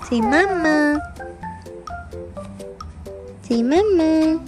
Say mama. Say mama.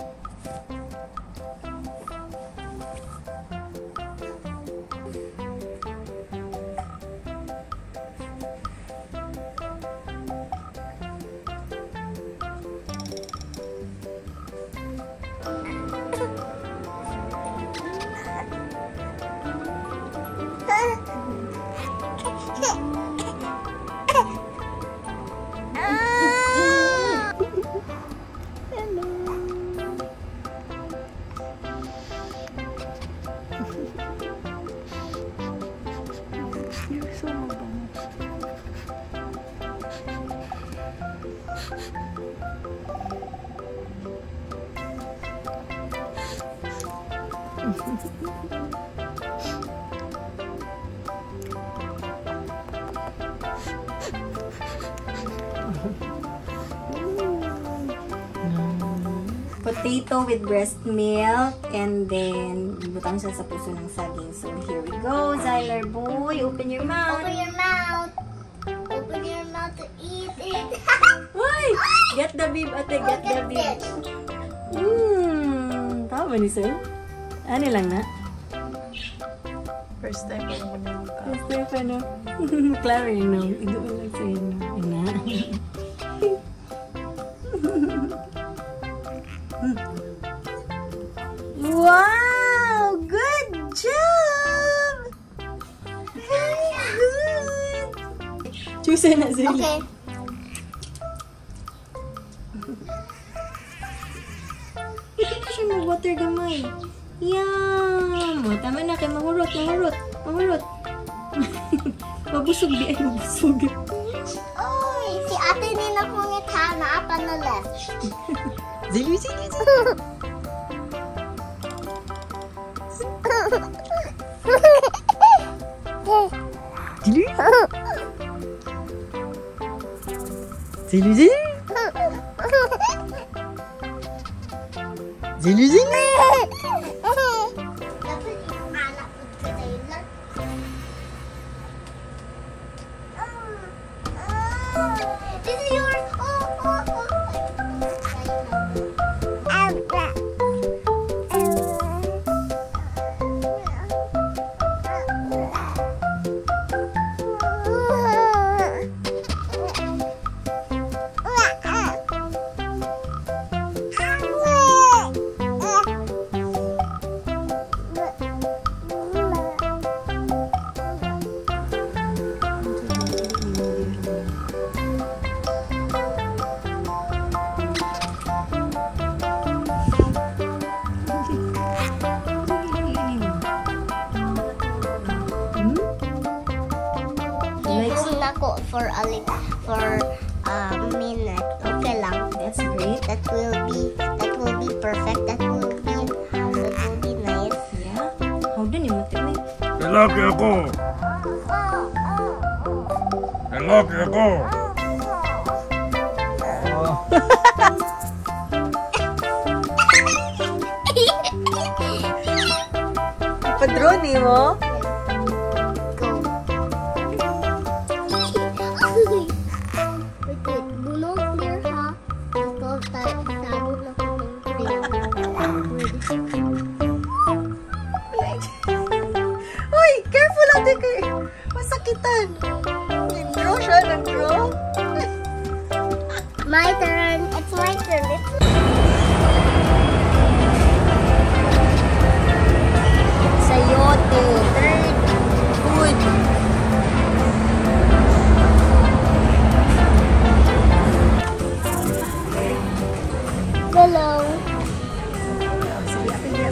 Potato with breast milk, and then butang siya sa puso ng saging. So here we go, Xyler boy, open your mouth. Open your mouth. Open your mouth to eat it. Why? Get the bib, ate, get the bib. Tama ni sir? Ano lang na? First time ko naman yung mukha. First time pa no? Claro yun no? Idoon lang sa'yo no? Ina. Wow! Good job! Very good! Choose na sila. Okay. Hindi na siya mag-water gamay. Yum! O, tama na kayo. Mahurot, mahurot. Mahurot. Mabusog di ay mabusog. Oy, si ate nina pungit ha. Naapa na left. Zili, zili, zili. Zili. Zili, zili. Zili, zili. This is yours. For a minute. Okay lang. That's great. That will be perfect. That will be nice. Yeah. Hold on, you want to wait. Lalaki ako! Lalaki ako! Padrone mo? Uy, careful ate kayo. Masakitan. Nag-draw siya, nag-draw. My turn. It's my turn. Sayote. Third. Good. Hello. Sige, ate niya.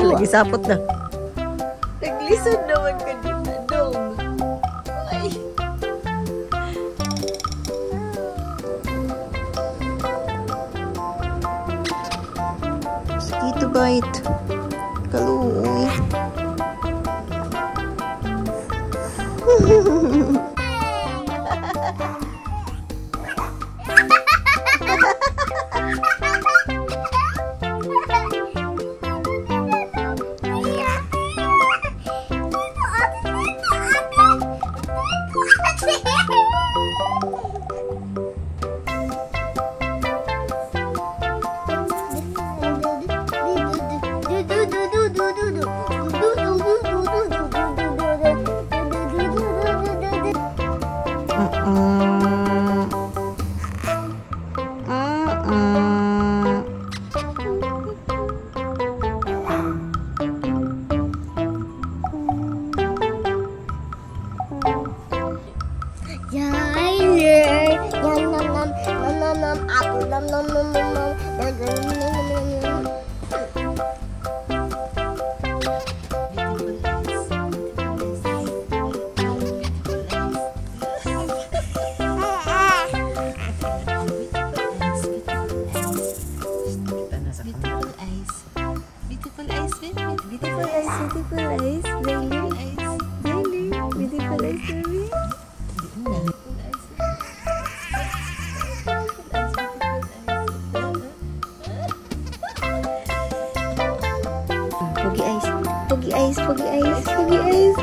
Lagi sapot na. Naglisod naman ka dito, dong. Ay. Mosquito bite. Kaluoy. Xyler. Yum nom nom nom nom nom. Apple nom nom nom nom nom. Burger nom nom nom nom. Beautiful eyes, baby. Beautiful eyes, beautiful eyes, baby. Baby, beautiful eyes, baby. Pogi eyes, pogi eyes, pogi eyes, pogi eyes.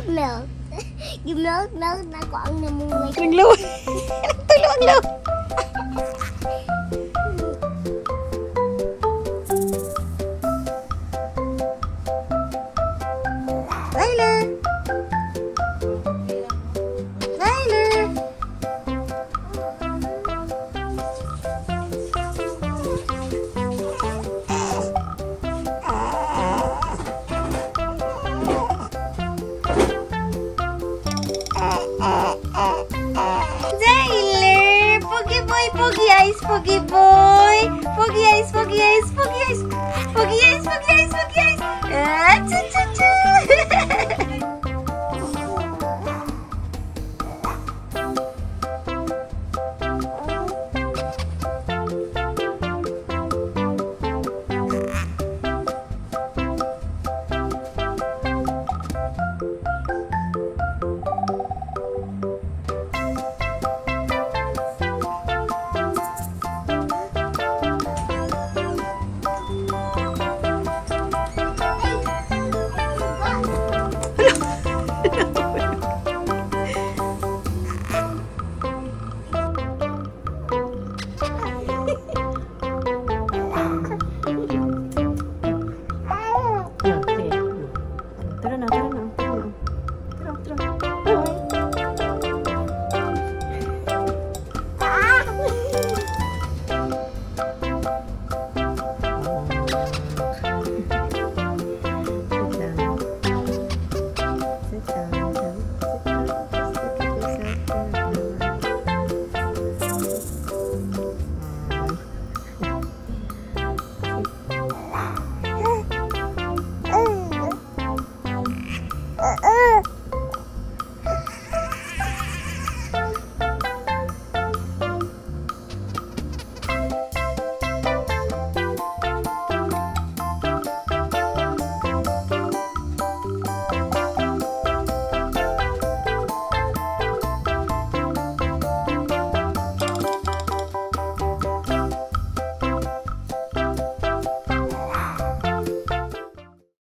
Milk. Yung milk na ako ang namumay. Naglaw. Nagtulo ang law. Xyler. Xyler. Xyler! Pogi boy, pogi eyes, pogi boy! Pogi eyes, pogi eyes, pogi eyes! Pogi eyes, pogi eyes, pogi eyes!